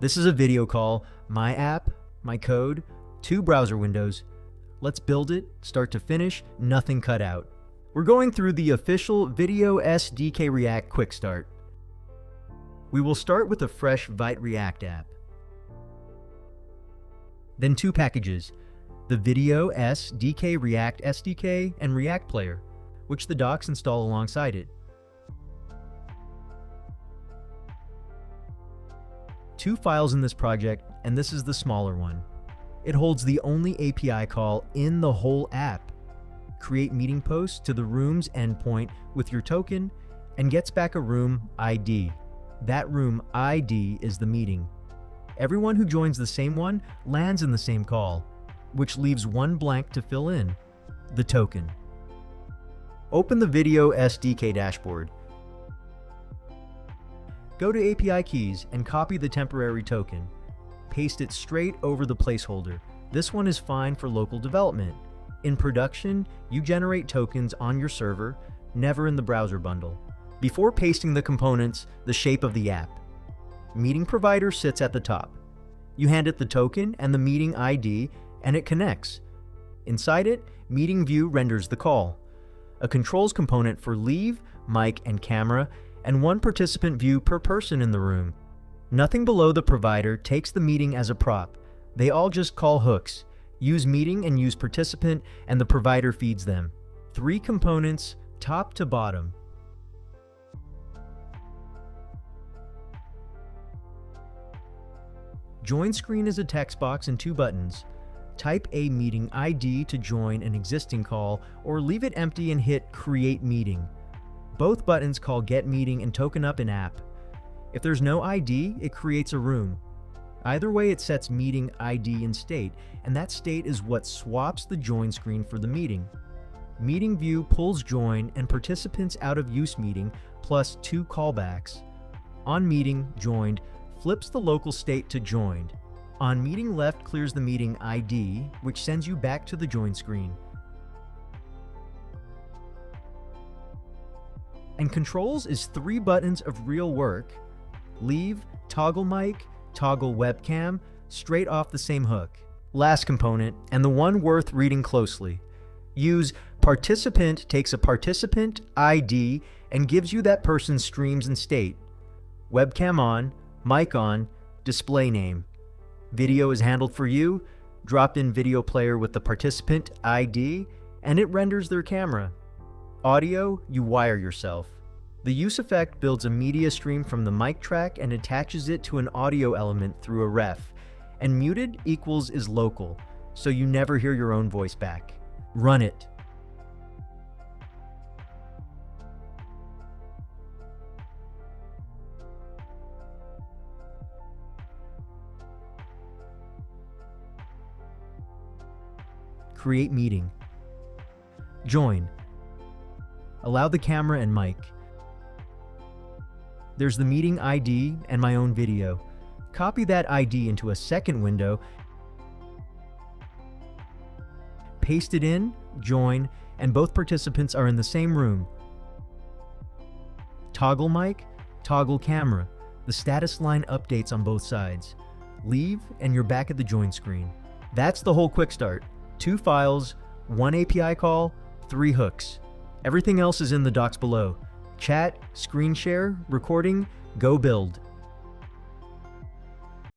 This is a video call, my app, my code, 2 browser windows. Let's build it, start to finish, nothing cut out. We're going through the official VideoSDK React quick start. We will start with a fresh Vite React app. Then 2 packages, the VideoSDK React SDK and React Player, which the docs install alongside it. 2 files in this project, and this is the smaller one. It holds the only API call in the whole app. Create meeting posts to the room's endpoint with your token and gets back a room ID. That room ID is the meeting. Everyone who joins the same one lands in the same call, which leaves one blank to fill in, the token. Open the VideoSDK dashboard. Go to API keys and copy the temporary token. Paste it straight over the placeholder. This one is fine for local development. In production, you generate tokens on your server, never in the browser bundle. Before pasting the components, the shape of the app. MeetingProvider sits at the top. You hand it the token and the meeting ID, and it connects. Inside it, Meeting View renders the call. A controls component for leave, mic, and camera, and 1 participant view per person in the room. Nothing below the provider takes the meeting as a prop. They all just call hooks, use meeting and use participant, and the provider feeds them. 3 components, top to bottom. Join screen is a text box and 2 buttons. Type a meeting ID to join an existing call, or leave it empty and hit Create Meeting. Both buttons call Get Meeting and Token Up in App. If there's no ID, it creates a room. Either way, it sets meeting ID in state, and that state is what swaps the join screen for the meeting. Meeting View pulls join and participants out of use meeting, plus 2 callbacks. On meeting, joined, flips the local state to joined. On meeting left clears the meeting ID, which sends you back to the join screen. And controls is 3 buttons of real work. Leave, toggle mic, toggle webcam, straight off the same hook. Last component, and the one worth reading closely. Use participant takes a participant ID and gives you that person's streams and state. Webcam on, mic on, display name. Video is handled for you, drop in video player with the participant ID, and it renders their camera. Audio, you wire yourself. The use effect builds a media stream from the mic track and attaches it to an audio element through a ref, and muted equals is local, so you never hear your own voice back. Run it. Create meeting. Join. Allow the camera and mic. There's the meeting ID and my own video. Copy that ID into a second window, paste it in, join, and both participants are in the same room. Toggle mic, toggle camera. The status line updates on both sides. Leave, and you're back at the join screen. That's the whole quick start. 2 files, 1 API call, 3 hooks. Everything else is in the docs below. Chat, screen share, recording, go build.